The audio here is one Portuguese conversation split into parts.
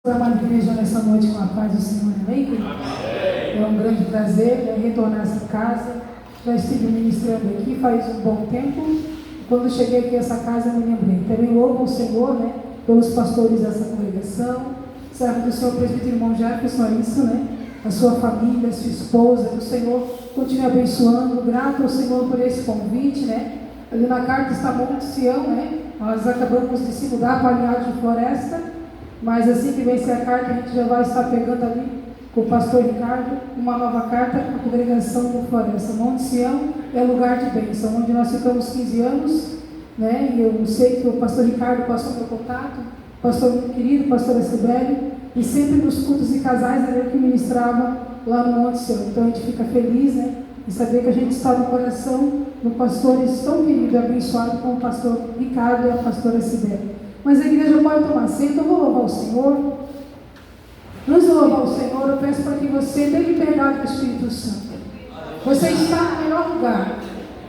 Amada igreja, nessa noite com a paz do Senhor, amém? É um grande prazer retornar a essa casa. Já estive ministrando aqui faz um bom tempo. Quando cheguei aqui a essa casa, eu me lembrei. Também louvo o Senhor, pelos pastores dessa congregação, servo do Senhor presbítero irmão Jefferson, é isso, a sua família, a sua esposa, que o Senhor continue abençoando. Grato ao Senhor por esse convite, Ali na carta está Monte Sião, Nós acabamos de se mudar para Alinhado de Floresta. Mas assim que vencer a carta, a gente já vai estar pegando ali com o pastor Ricardo uma nova carta para a congregação do Floresta. Monte Sião é lugar de bênção, onde nós ficamos 15 anos, E eu sei que o pastor Ricardo passou meu contato, pastor muito querido, pastor Sibeli, e sempre nos cultos de casais era eu que ministrava lá no Monte Sião. Então a gente fica feliz, em saber que a gente está no coração de pastores tão queridos e abençoados como o pastor Ricardo e a pastora Sibeli. Mas a igreja pode tomar assento. Eu vou louvar o Senhor. Antes de louvar o Senhor, eu peço para que você dê liberdade do Espírito Santo. Você está no melhor lugar.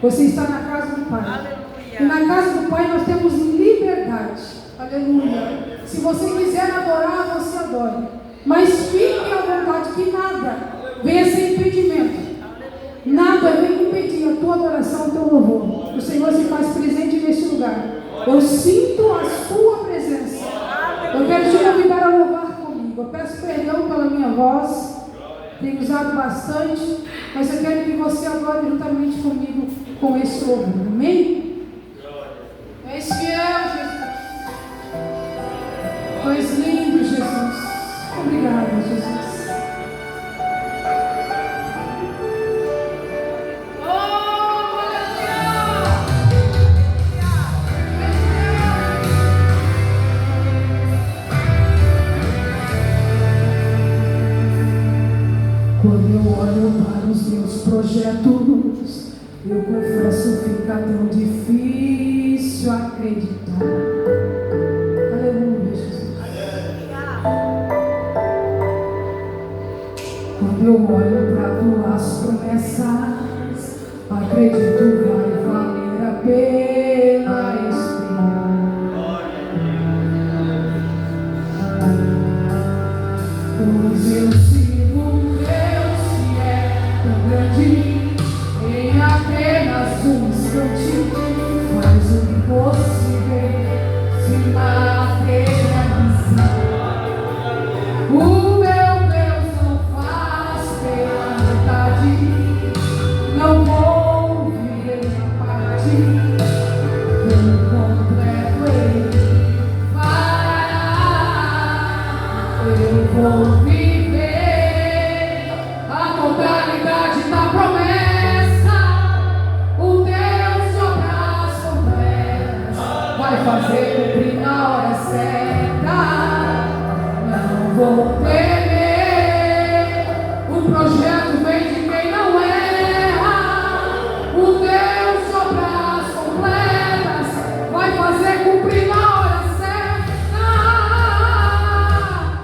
Você está na casa do Pai. Aleluia. E na casa do Pai nós temos liberdade. Aleluia. Se você quiser adorar, você adore. Mas fique à vontade, que nada venha sem impedimento. Nada venha impedir a tua adoração, o teu louvor. O Senhor se faz presente neste lugar. Eu sinto a sua presença. Eu quero te convidar a louvar comigo. Eu peço perdão pela minha voz. Tenho usado bastante. Mas eu quero que você adore juntamente comigo com esse louvor. Amém? És fiel, Jesus. Tu és lindo, Jesus. Obrigada, Jesus. Quando eu olho para os meus projetos, eu confesso, fica tão difícil acreditar. Aleluia, Jesus. Quando eu olho para tuas promessas, acredito que vai valer a pena esperar. Pois eu sigo em apenas um instante, faz o impossível se materializar. O meu Deus não faz pela metade, não vou viver a parte, pelo completo Ele fará. Eu vou viver a totalidade da promessa. O Deus de obras completas vai fazer cumprir na hora certa. Não vou temer. O projeto vem de quem não erra. O Deus de obras completas vai fazer cumprir na hora certa.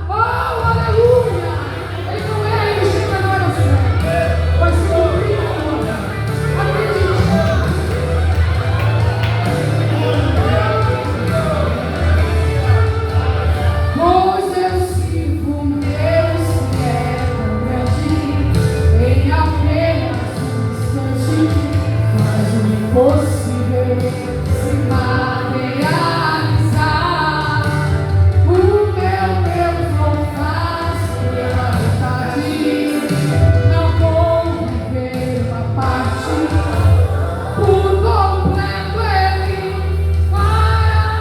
Oh, aleluia! Ele não é, ele chega na hora certa. Vai se cumprir na hora. Acredite. Pois eu sirvo um Deus que é tão grande, em apenas um instante faz o impossível se materializar. O meu Deus não faz pela metade, não vou viver uma parte, por completo Ele fará.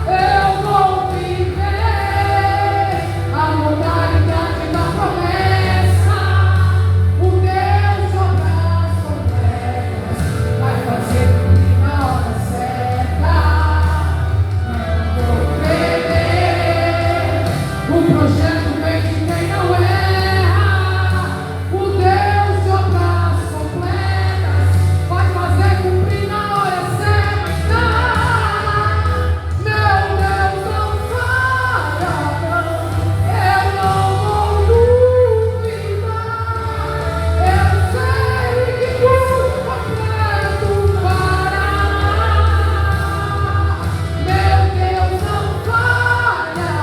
Eu vou viver a modalidade da promessa. O Deus de obras completas vai fazer cumprir na hora certa. Não vou temer. O projeto vem de quem não erra. O Deus de obras completas vai fazer cumprir na hora certa. Meu Deus não falha, eu não vou duvidar. Eu sei que tudo completo fará. Meu Deus não falha,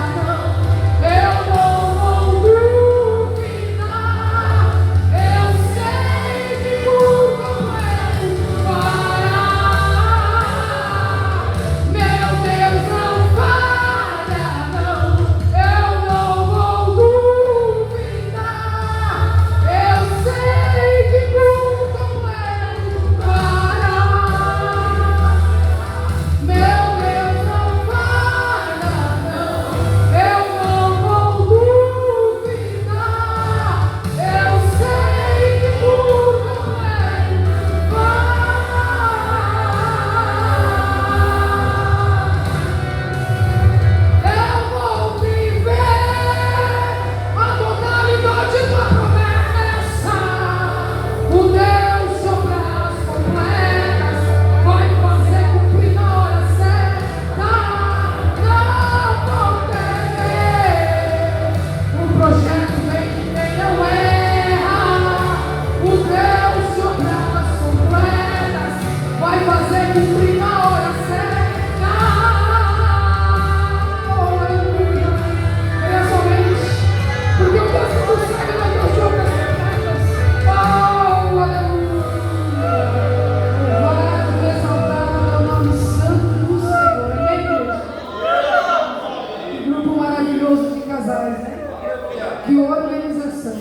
coração.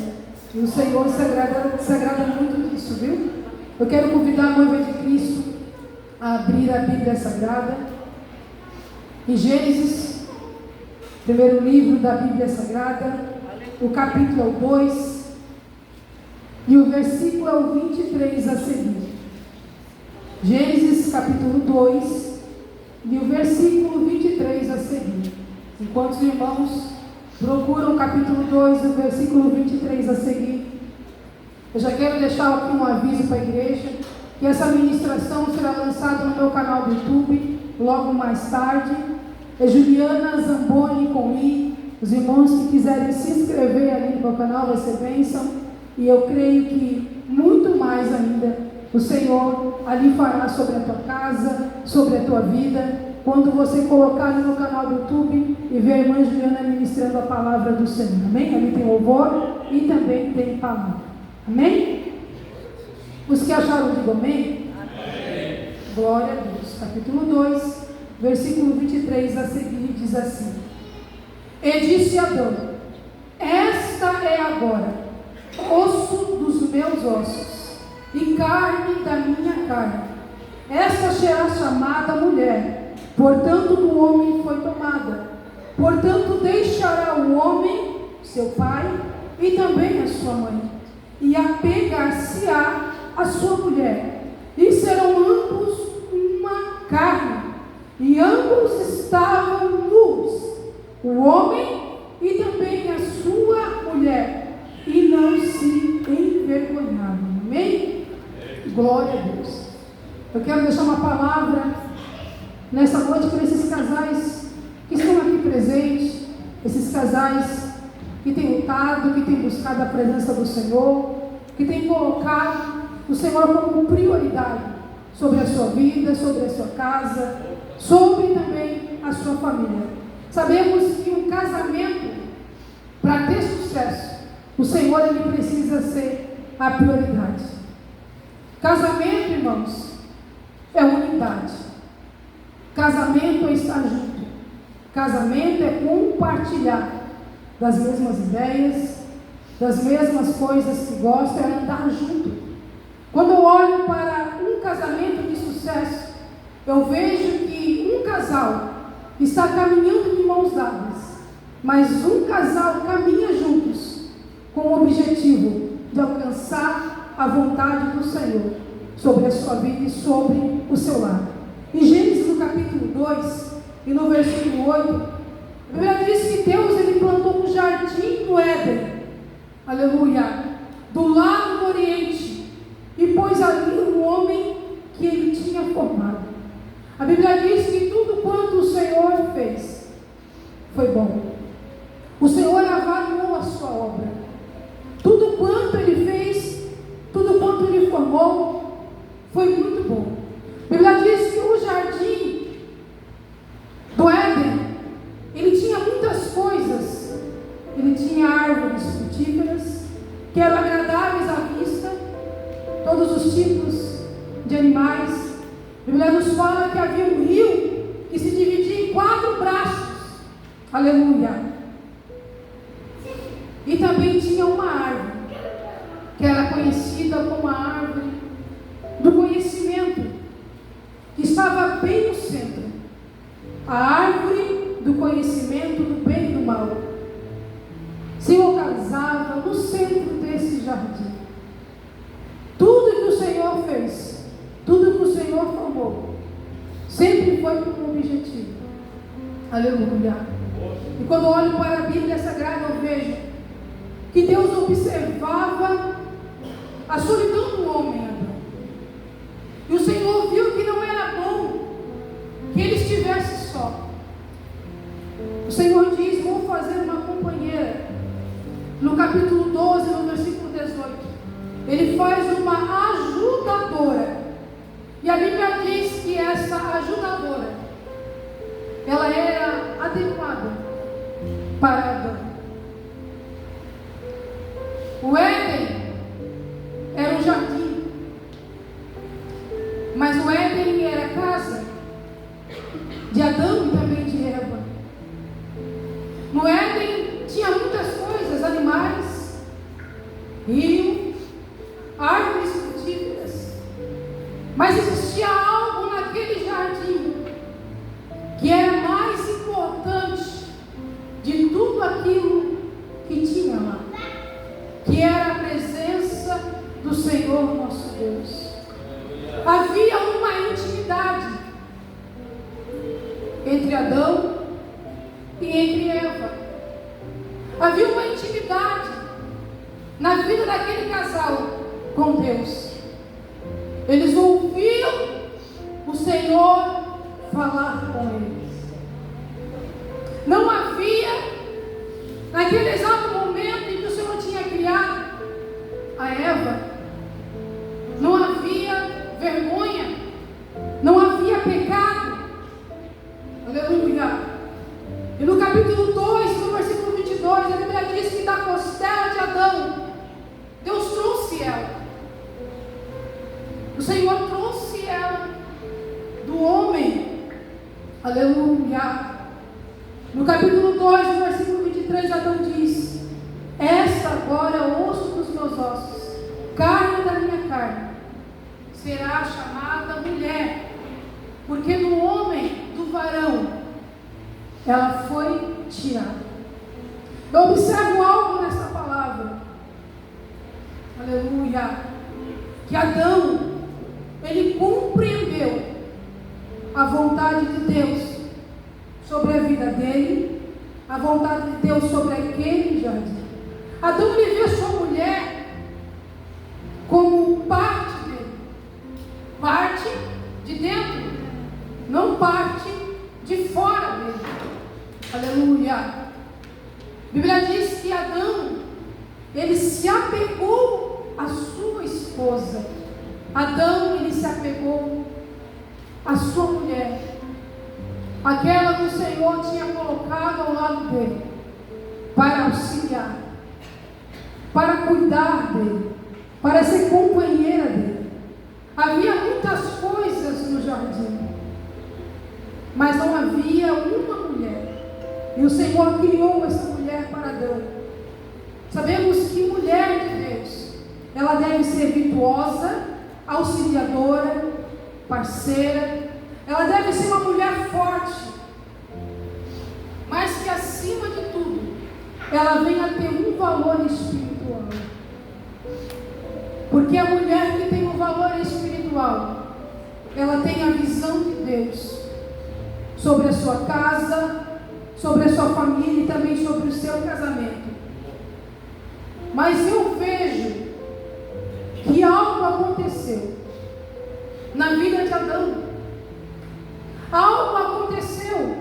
E o Senhor se agrada muito disso, viu? Eu quero convidar a noiva de Cristo a abrir a Bíblia Sagrada. Em Gênesis, primeiro livro da Bíblia Sagrada, o capítulo é o 2, e o versículo é o 23 a seguir. Gênesis capítulo 2, e o versículo 23 a seguir. Enquanto os irmãos procuram o capítulo 2, o versículo 23 a seguir, eu já quero deixar aqui um aviso para a igreja, que essa ministração será lançada no meu canal do YouTube, logo mais tarde. É Juliana Zamboni com I. Os irmãos que quiserem se inscrever ali no meu canal vai ser bênção. E eu creio que muito mais ainda o Senhor ali fará sobre a tua casa, sobre a tua vida, quando você colocar ali no canal do YouTube e ver a irmã Juliana ministrando a palavra do Senhor. Amém? Ali tem louvor e também tem palavra. Amém? Os que acharam, digam amém? Amém. Glória a Deus. Capítulo 2, versículo 23 a seguir, diz assim: E disse Adão: Esta é agora osso dos meus ossos e carne da minha carne. Esta será chamada mulher, portanto do homem foi tomada. Portanto deixará o homem seu pai e também a sua mãe, e apegar-se-á a sua mulher, e serão ambos uma carne. E ambos estavam nus, o homem e também a sua mulher, e não se envergonharam. Amém? Glória a Deus. Eu quero deixar uma palavra nessa noite para esses casais que estão aqui presentes, esses casais que têm lutado, que têm buscado a presença do Senhor, que têm colocado o Senhor como prioridade sobre a sua vida, sobre a sua casa, sobre também a sua família. Sabemos que um casamento, para ter sucesso, o Senhor ele precisa ser a prioridade. Casamento, irmãos, é unidade. Casamento é estar junto. Casamento é compartilhar das mesmas ideias, das mesmas coisas que gosta, é andar junto. Quando eu olho para um casamento de sucesso, eu vejo que um casal está caminhando de mãos dadas, mas um casal caminha juntos com o objetivo de alcançar a vontade do Senhor sobre a sua vida e sobre o seu lar. Em Gênesis no capítulo 2 e no versículo 8, a Bíblia diz que Deus ele plantou um jardim no Éden, aleluia, do lado do Oriente, e pôs ali o homem que ele tinha formado. A Bíblia diz que tudo quanto o Senhor fez foi bom. O Senhor avaliou a sua obra. Tudo quanto ele fez, tudo quanto ele formou, foi muito bom. A Bíblia diz que o jardim do Éden, ele tinha muitas coisas. Ele tinha árvores frutíferas, que eram agradáveis à vista, todos os tipos de animais. A Bíblia nos fala que havia um rio que se dividia em 4 braços. Aleluia. E também tinha uma árvore, que era conhecida como a árvore do conhecimento, que estava bem no centro. A árvore do conhecimento do bem e do mal se localizava no centro desse jardim. Tudo que o Senhor fez, tudo que o Senhor formou, sempre foi com um objetivo. Aleluia. E quando eu olho para a Bíblia Sagrada, eu vejo que Deus observava a solidão do homem, Adão. E o Senhor viu que não era bom que ele estivesse só. O Senhor diz: vou fazer uma companheira. No capítulo 12, no versículo 18, ele faz uma ajudadora. E a Bíblia diz que essa ajudadora, ela era adequada para Adão. O Éden era um jardim, mas o Éden era casa de Adão e também de Eva. No Éden tinha muitas coisas, animais, rio, árvores frutíferas. Mas existia algo naquele jardim que era mais importante de tudo aquilo que tinha lá, que era a presença do Senhor nosso Deus. Havia uma intimidade entre Adão e entre Eva. Havia uma intimidade na vida daquele casal com Deus. Eles ouviam o Senhor falar com eles. Não havia, naquele exato momento em que o Senhor tinha criado a Eva, não havia vergonha, não havia pecado. Aleluia. E no capítulo 2, no versículo 22, a Bíblia diz que da costela de Adão, Deus trouxe ela. O Senhor trouxe ela do homem. Aleluia. No capítulo 2, no versículo 23, Adão diz: esta agora é osso dos meus ossos, carne da minha carne. Será chamada mulher, porque do homem, do varão, ela foi tirada. Eu observo algo nessa palavra. Aleluia. Que Adão, ele compreendeu a vontade de Deus sobre a vida dele, a vontade de Deus sobre aquele jardim. Adão, ele viu sua mulher como parte dele, parte de dentro, não parte de fora dele. Aleluia. A Bíblia diz que Adão, ele se apegou à sua esposa. Adão, ele se apegou à sua mulher, aquela que o Senhor tinha colocado ao lado dele, para auxiliar, para cuidar dele, para ser companheira dele. Havia muitas coisas no jardim, mas não havia uma mulher. E o Senhor criou essa mulher para Adão. Sabemos que mulher de Deus, ela deve ser virtuosa, auxiliadora, parceira. Ela deve ser uma mulher forte, mas que acima de tudo, ela venha a ter um valor espiritual. Porque a mulher que tem um valor espiritual, ela tem a visão de Deus sobre a sua casa, sobre a sua família e também sobre o seu casamento. Mas eu vejo que algo aconteceu na vida de Adão. Algo aconteceu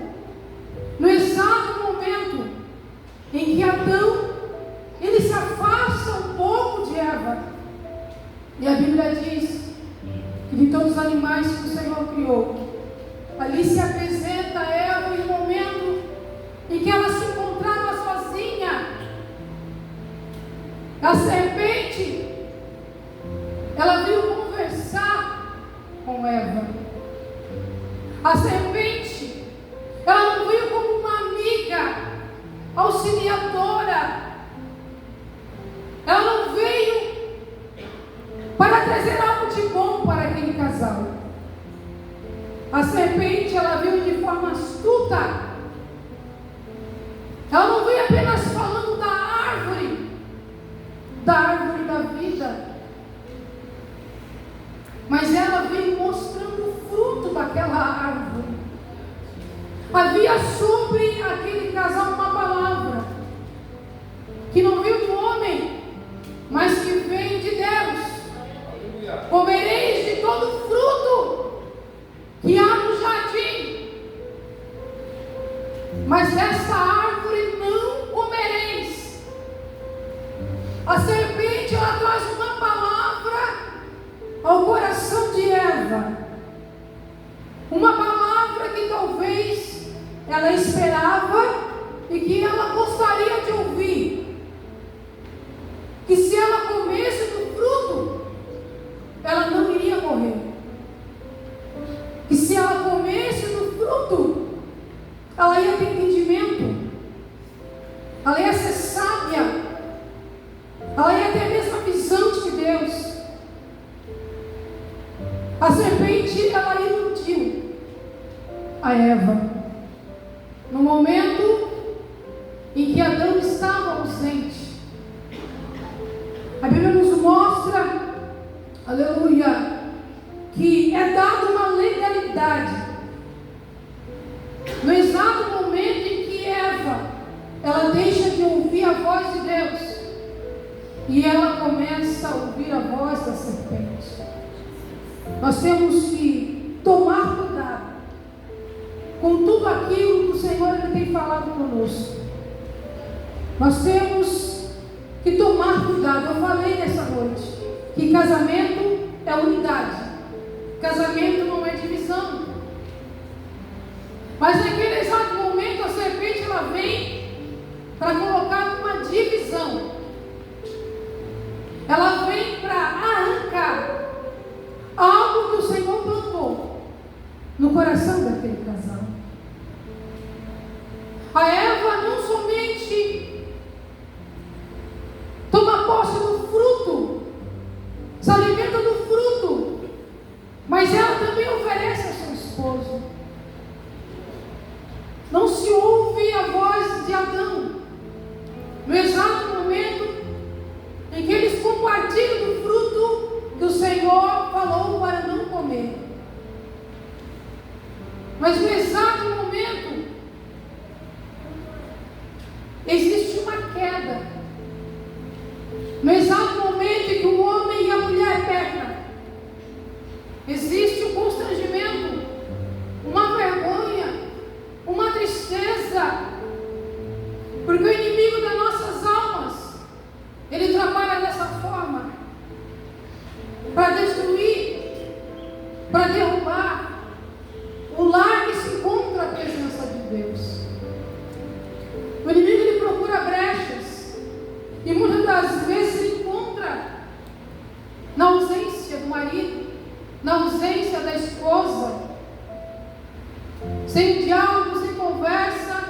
no exato momento em que Adão, ele se afasta um pouco de Eva. E a Bíblia diz que de todos os animais que o Senhor criou, ali se apresenta Eva em um momento em que ela se encontrava sozinha. A serpente, ela veio conversar com Eva. A serpente, ela não veio como uma amiga auxiliadora. Ela não veio para trazer algo de bom para aquele casal. A serpente, ela veio de forma astuta. Ela não veio apenas falando da árvore da vida, mas ela veio mostrando o fruto daquela árvore. Havia sobre aquele casal uma palavra que não veio do homem, mas que veio de Deus. Comereis de todo fruto que há no jardim, mas dessa árvore não comereis. A serpente, ela traz uma palavra ao coração de Eva, uma palavra que talvez ela esperava e que ela gostaria de ouvir, que se ela comesse do fruto, ela não iria morrer, que se ela comesse do fruto, ela ia ter entendimento, ela ia ser sábia, ela ia ter a mesma A serpente, ela iludiu a Eva no momento em que Adão estava ausente. A Bíblia nos mostra, aleluia, que é dada uma legalidade. No exato momento em que Eva, ela deixa de ouvir a voz de Deus e ela começa a ouvir a voz da serpente. Nós temos que tomar cuidado com tudo aquilo que o Senhor ele tem falado conosco. Nós temos que tomar cuidado. Eu falei nessa noite que casamento é unidade, casamento não é divisão. Mas naquele exato momento a serpente ela vem para colocar uma divisão. Ela vem para arrancar algo que o Senhor plantou no coração daquele casal. A Eva não somente toma posse do fruto, se alimenta do fruto, mas ela também oferece a seu esposo. Não se ouve a voz de Adão. No exato momento em que eles compartilham do fruto que o Senhor falou para não comer. Mas no exato momento existe uma queda. No exato momento em que o homem e a mulher pecam, existe um constrangimento, uma vergonha, uma tristeza, porque o inimigo das nossas almas, ele trabalha dessa forma, para destruir, para derrubar o lar que se encontra a presença de Deus. O inimigo ele procura brechas, e muitas das vezes ele encontra na ausência do marido, na ausência da esposa, sem diálogo, sem conversa,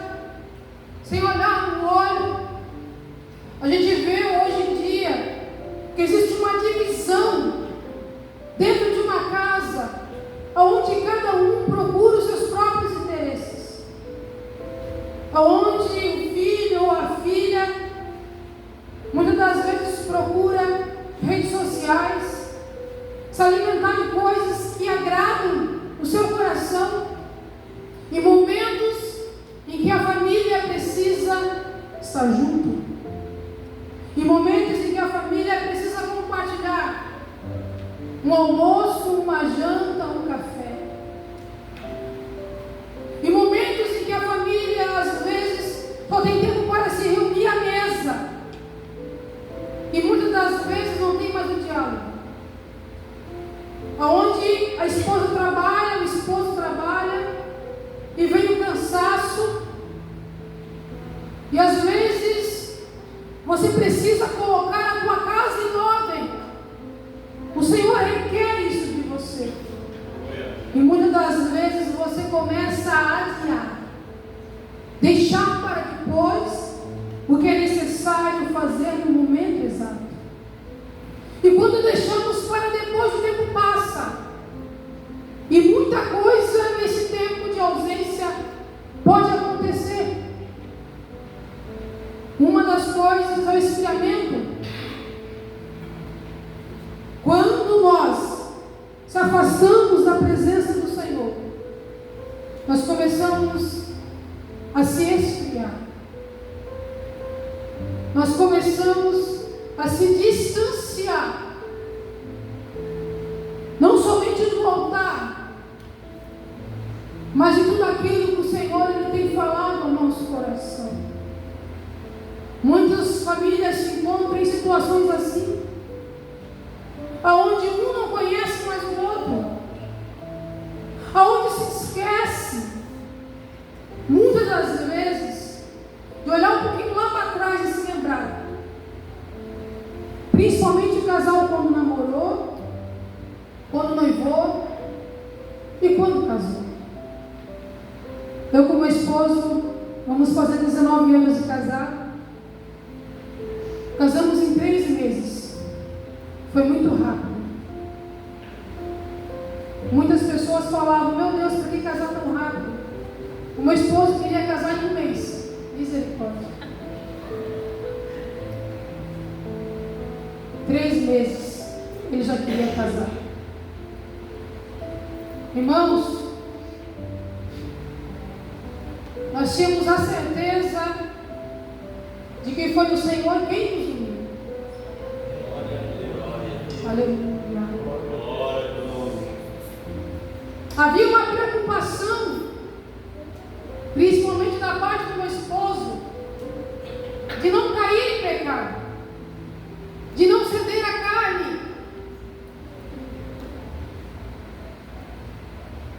sem olhar no olho. A gente vê hoje em dia que existe uma divisão dentro de uma casa, onde cada um procura os seus próprios interesses, onde o filho ou a filha muitas das vezes procura redes sociais, se alimentar de coisas que agradam o seu coração, em momentos em que a família precisa estar junto, em momentos em que a família precisa compartilhar um almoço, uma janta, um café, em momentos em que a família às vezes só tem tempo para se reunir à mesa, e muitas das vezes não tem mais o diálogo, onde a esposa trabalha, o esposo trabalha, e vem o cansaço, e às vezes você precisa colocar a tua casa em ordem. O Senhor requer isso de você, e muitas das vezes você começa a adiar, deixar para depois o que é necessário fazer no momento exato. E quando deixamos para depois, o tempo passa, e muita coisa nesse tempo de ausência pode acontecer. Uma das coisas é o esfriamento. Quando nós se afastamos da presença do Senhor, nós começamos a se esfriar. Nós começamos a se distanciar, não somente do altar, mas de tudo aquilo que o Senhor ele tem falado ao nosso coração. Muitas famílias se encontram em situações assim, aonde um não conhece mais o outro, aonde se esquece, muitas das vezes, de olhar um pouquinho lá para trás e se lembrar. Principalmente o casal quando namorou, quando noivou e quando casou. Eu com meu esposo, vamos fazer 19 anos de casado. Casamos em 3 meses. Foi muito rápido. pessoas falavam: meu Deus, por que casar tão rápido? O meu esposo queria casar em um mês. Misericórdia. 3 meses ele já queria casar. Irmãos, nós tínhamos a certeza de que foi o Senhor quem nos uniu. Aleluia. Havia uma preocupação, principalmente da parte do meu esposo, de não cair em pecado, de não ceder à carne.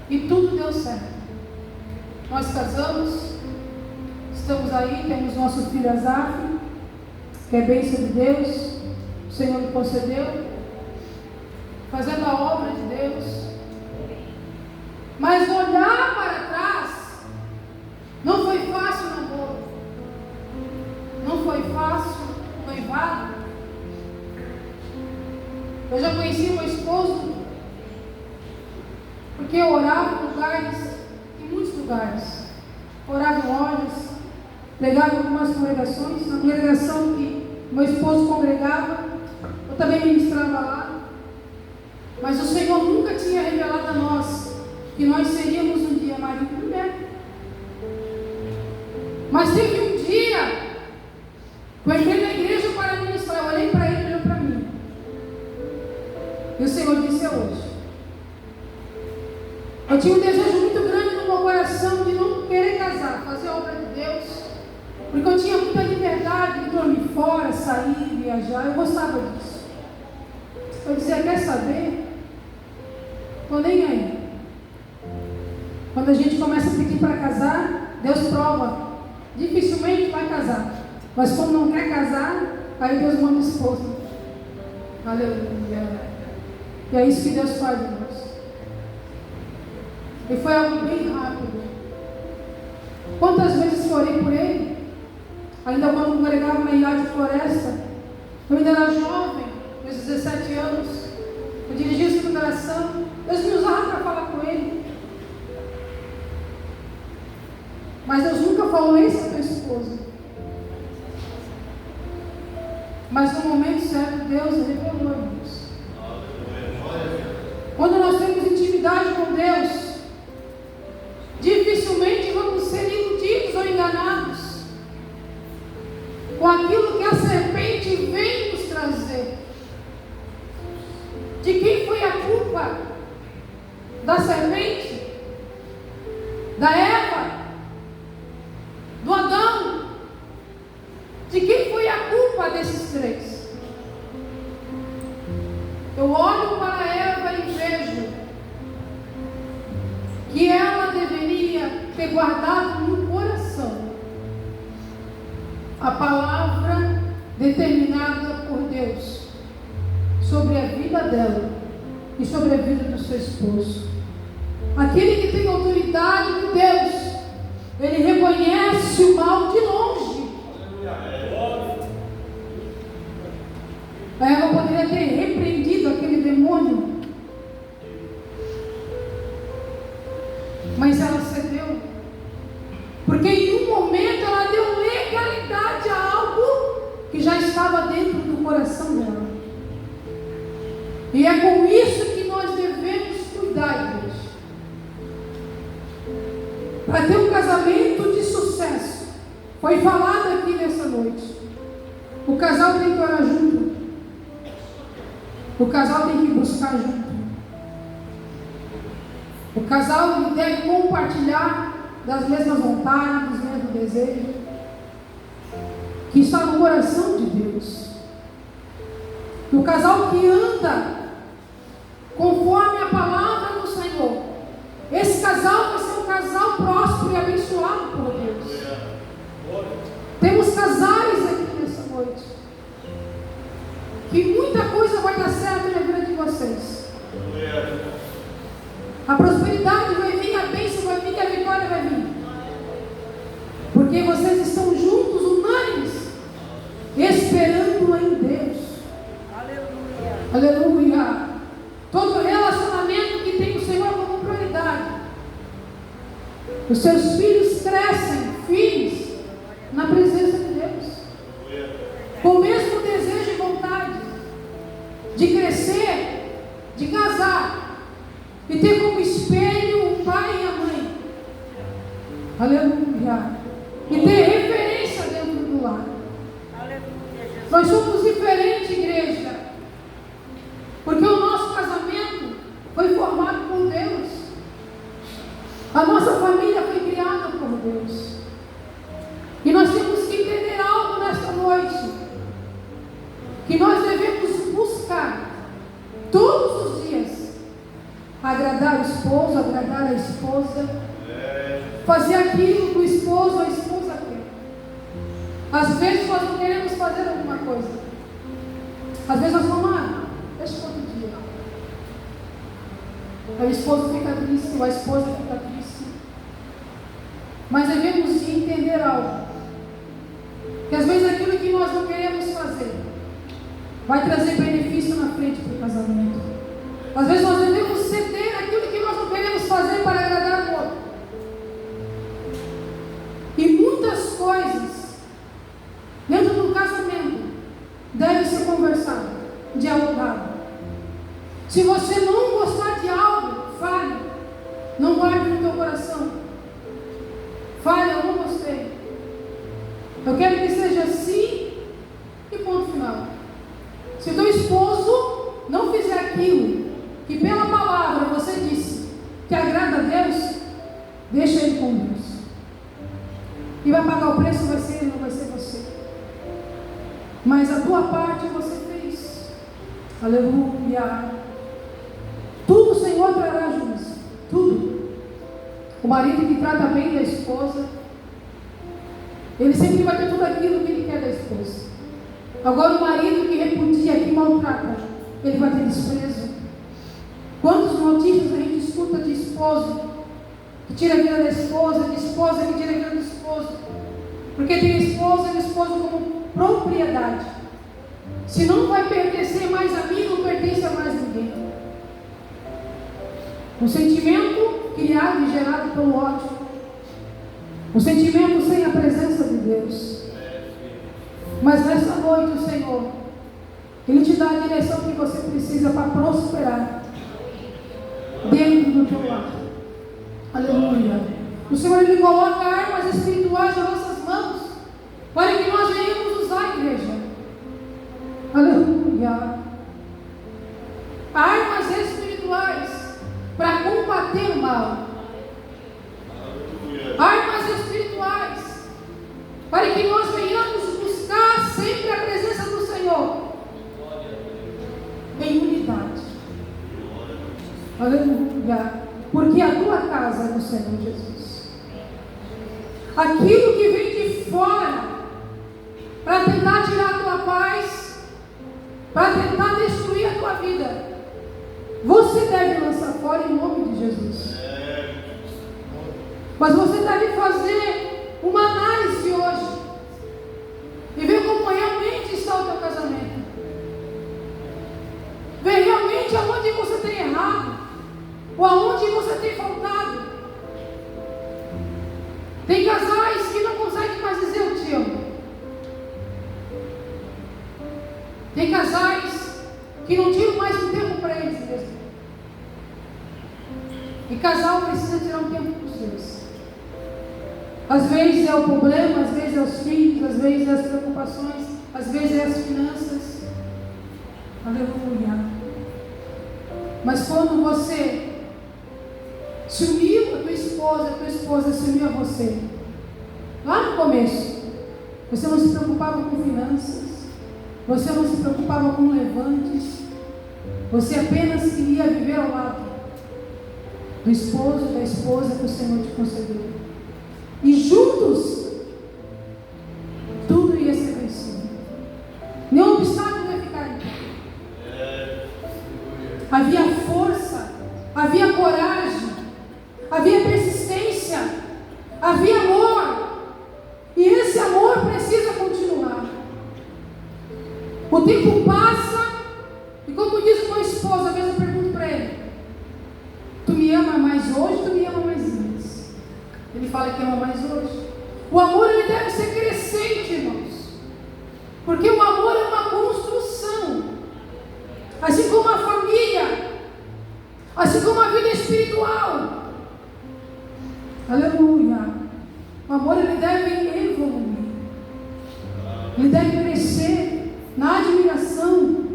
E tudo deu certo. Nós casamos, estamos aí, temos nosso filho Azaf, que é bênção de Deus, o Senhor me concedeu, fazendo a obra de Deus. Mas olhar para trás não foi fácil o namoro, não foi fácil o noivado. Eu já conheci meu esposo porque eu orava em muitos lugares. Orava em lojas, pregava em algumas congregações. Na congregação que meu esposo congregava, eu também ministrava lá. Mas o Senhor nunca tinha revelado a nós que nós seríamos um dia marido e mulher. Mas teve um dia que eu entrei na igreja para ministrar, eu olhei para ele e ele olhou para mim. E o Senhor disse: é hoje. Eu tinha um desejo muito grande no meu coração de não querer casar, fazer a obra de Deus, porque eu tinha muita liberdade de dormir fora, sair, viajar. Eu gostava disso. Eu dizia: quer saber? Estou nem aí. Quando a gente começa a pedir para casar, Deus prova. Dificilmente vai casar. Mas quando não quer casar, aí Deus manda esposa. Aleluia. E é isso que Deus faz, irmãos. E foi algo bem rápido. Quantas vezes eu orei por ele? Ainda quando congregava na Ilha de Floresta, eu ainda era jovem, meus 17 anos. Eu dirigia o segundo oração. Deus me usava para falar com ele. Mas Deus nunca falou: esse é teu esposo. Mas no momento certo, Deus revelou, irmãos. Quando nós temos intimidade com Deus, dificilmente vamos ser iludidos ou enganados com aquilo que a serpente vem nos trazer. De quem foi a culpa? Da serpente? Da Eva? Do Adão? De quem foi a culpa desses 3? Eu olho para Eva e vejo que ela deveria ter guardado no coração a palavra determinada por Deus sobre a vida dela e sobre a vida do seu esposo. Aquele que tem autoridade de Deus, ele reconhece o mal de longe. A Eva poderia ter repreendido aquele demônio, mas ela cedeu, porque em um momento ela deu legalidade a algo que já estava dentro do coração dela. E é com isso que nós devemos cuidar, igreja. Para ter um casamento de sucesso, foi falado aqui nessa noite, o casal tem que orar junto, o casal tem que buscar junto, o casal deve compartilhar das mesmas vontades, dos mesmos desejos, que está no coração de Deus. O casal que anda conforme a palavra do Senhor, esse casal vai ser um casal próspero e abençoado por Deus. Temos casais aqui nessa noite, que muita coisa vai dar certo na vida de vocês. A prosperidade vai vir, a bênção vai vir, a vitória vai vir, porque vocês estão juntos, unânimes, esperando em Deus. Aleluia. Aleluia. Todo relacionamento que tem o Senhor como prioridade Os seus filhos crescem, filhos, na presença de Deus, com o mesmo desejo e vontade de crescer, de casar e ter como espelho o pai e a mãe. Aleluia. E ter referência dentro do lar. Nós somos diferentes, igreja, porque o nosso casamento foi formado por Deus. A nossa família foi criada por Deus. E nós temos que entender algo nesta noite, que nós devemos buscar todos os dias agradar o esposo, agradar a esposa, fazer aquilo que o esposo ou a esposa quer. Às vezes nós não queremos fazer alguma coisa. Às vezes nós vamos, deixa para outro dia. O esposo fica triste, ou a esposa fica triste. Mas devemos entender algo, que às vezes aquilo que nós não queremos fazer vai trazer benefício na frente para o casamento. Às vezes nós devemos ceder aquilo que nós não queremos fazer para agradar o outro. E muitas coisas dentro do casamento devem ser conversadas, dialogadas. Se você não gostar de algo, fale. Não guarde no teu coração. Fale, eu não gostei. Eu quero que seja assim e ponto final. Se o teu esposo não fizer aquilo que pela palavra você disse que agrada a Deus, deixa ele com Deus. E vai pagar o preço, vai ser ele, não vai ser você. Mas a tua parte você fez. Aleluia. Tudo o Senhor trará juízo. Tudo. O marido que trata bem da esposa, ele sempre vai ter tudo aquilo que ele quer da esposa. Agora o marido que repudia, que maltrata, ele vai ter desprezo. Quantas notícias a gente escuta de esposo que tira a vida da esposa, de esposa que tira a vida do esposo? Porque tem esposa e esposo como propriedade. Se não vai pertencer mais a mim, não pertence a mais ninguém. Um sentimento criado e gerado pelo ódio. Um sentimento sem a presença de Deus. Mas nessa noite o Senhor, Ele te dá a direção que você precisa para prosperar dentro do teu lar. Aleluia. O Senhor, Ele coloca armas espirituais nas nossas mãos para que nós venhamos usar, igreja. Aleluia. Armas espirituais para combater o mal. Armas espirituais para que nós venhamos buscar sempre a presença do Senhor em unidade. Aleluia. Porque a tua casa é do Senhor Jesus. Aquilo que vem de fora para tentar tirar a tua paz, para tentar destruir a tua vida, você deve lançar fora em nome de Jesus. Mas você deve fazer uma análise hoje e ver como realmente está o teu casamento. Ver realmente aonde você tem errado ou aonde você tem faltado. Tem casais que não conseguem mais dizer eu te amo. Tem casais que não tiram mais um tempo para eles mesmo. E casal precisa tirar um tempo para os seus. Às vezes é o problema, às vezes é os filhos, às vezes é as preocupações, às vezes é as finanças. Aleluia. Mas quando você se uniu a tua esposa se uniu a você, lá no começo, você não se preocupava com finanças, você não se preocupava com levantes, você apenas queria viver ao lado do esposo, da esposa que o Senhor te concedeu. E juntos, tudo ia ser vencido. Nenhum obstáculo ia ficar em pé. Havia força, havia coragem, havia persistência, havia amor. E esse amor precisa continuar. O tempo passa, e como diz o meu esposo, às vezes eu pergunto para ele: tu me ama mais hoje, tu me ama mais antes? Ele fala que ama mais hoje. O amor ele deve ser crescente, irmãos. Porque o amor é uma construção. Assim como a família, assim como a vida espiritual. Aleluia. O amor ele deve evoluir. Ele deve crescer na admiração,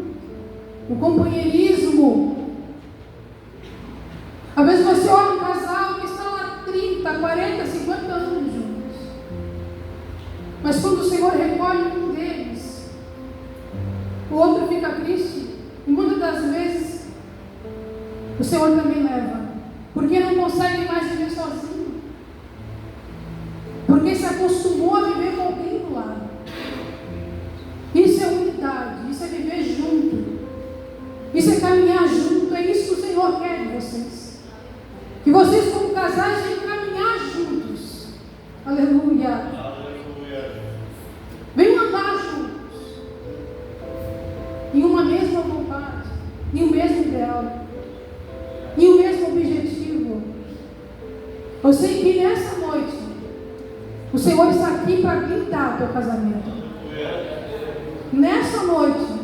no companheirismo. Às vezes você olha um casal que está lá 30, 40, 50 anos juntos. Mas quando o Senhor recolhe um deles, o outro fica triste. E muitas das vezes o Senhor também leva. Porque não consegue mais viver sozinho. Porque se acostumou a viver com alguém do lado. Isso é unidade, isso é viver junto. Isso é caminhar junto. É isso que o Senhor quer de vocês. Que vocês como casais venham caminhar juntos. Aleluia. Venham andar juntos. Em uma mesma vontade. Em um mesmo ideal. Em um mesmo objetivo. Eu sei que nessa noite o Senhor está aqui para blindar o teu casamento. Nessa noite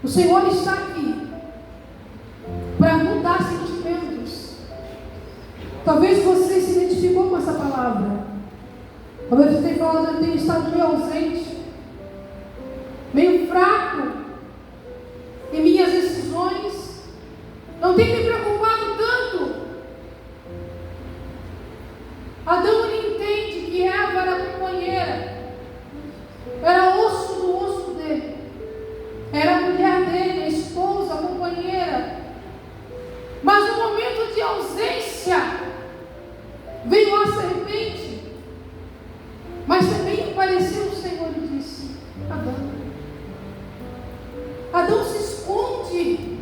o Senhor está aqui para mudar sentimentos. Talvez você se identificou com essa palavra. Talvez você tenha falado: eu tenho estado meio ausente, meio fraco em minhas decisões, não tenho me preocupado tanto. Adão ele entende que Eva era companheira, era osso do osso dele, era a mulher dele, a esposa, a companheira. Mas no momento de ausência veio a serpente, mas também apareceu o Senhor e disse: Adão, Adão se esconde,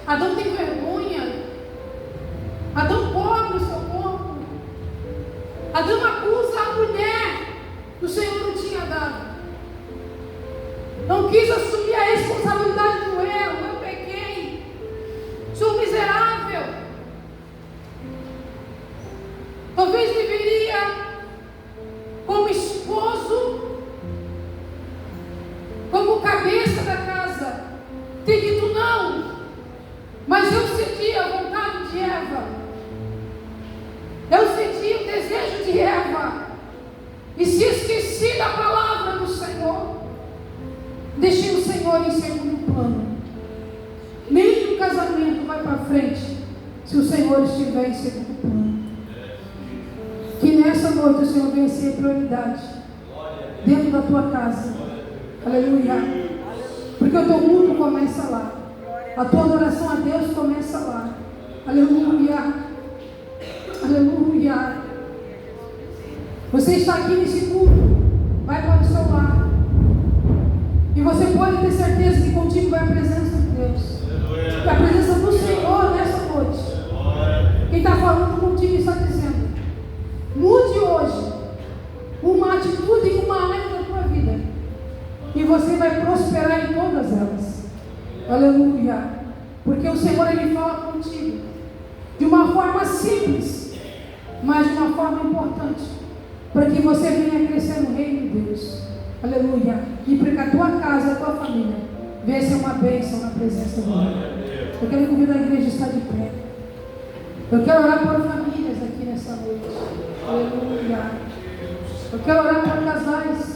Adão tem vergonha, Adão cobre o seu corpo, Adão acusa a mulher que o Senhor não tinha dado, não quis assumir a responsabilidade do erro. Eu pequei, sou miserável. Talvez deveria, como esposo, como cabeça da casa, ter dito não, mas eu cedi a vontade de Eva, eu cedi o desejo de Eva, e se esqueci da palavra do Senhor, deixei o Senhor em segundo plano. Nem o casamento vai para frente se o Senhor estiver em segundo plano. Que nessa noite o Senhor venha ser prioridade dentro da tua casa. Aleluia. Porque o teu culto começa lá, a tua adoração a Deus começa lá. Aleluia. Aleluia. Você está aqui nesse culto, vai para o seu lar, e você pode ter certeza que contigo vai a presença de Deus, que a presença do Senhor nessa noite. Quem está falando contigo está dizendo: mude hoje uma atitude e uma área da tua vida, e você vai prosperar em todas elas. Aleluia. Porque o Senhor ele fala contigo de uma forma simples, mas de uma forma importante, para que você venha crescer no reino de Deus. Aleluia. E para que a tua casa, a tua família venha ser uma bênção na presença do Senhor. Eu quero convidar a igreja a estar de pé. Eu quero orar por famílias aqui nessa noite. Aleluia. Eu quero orar por casais.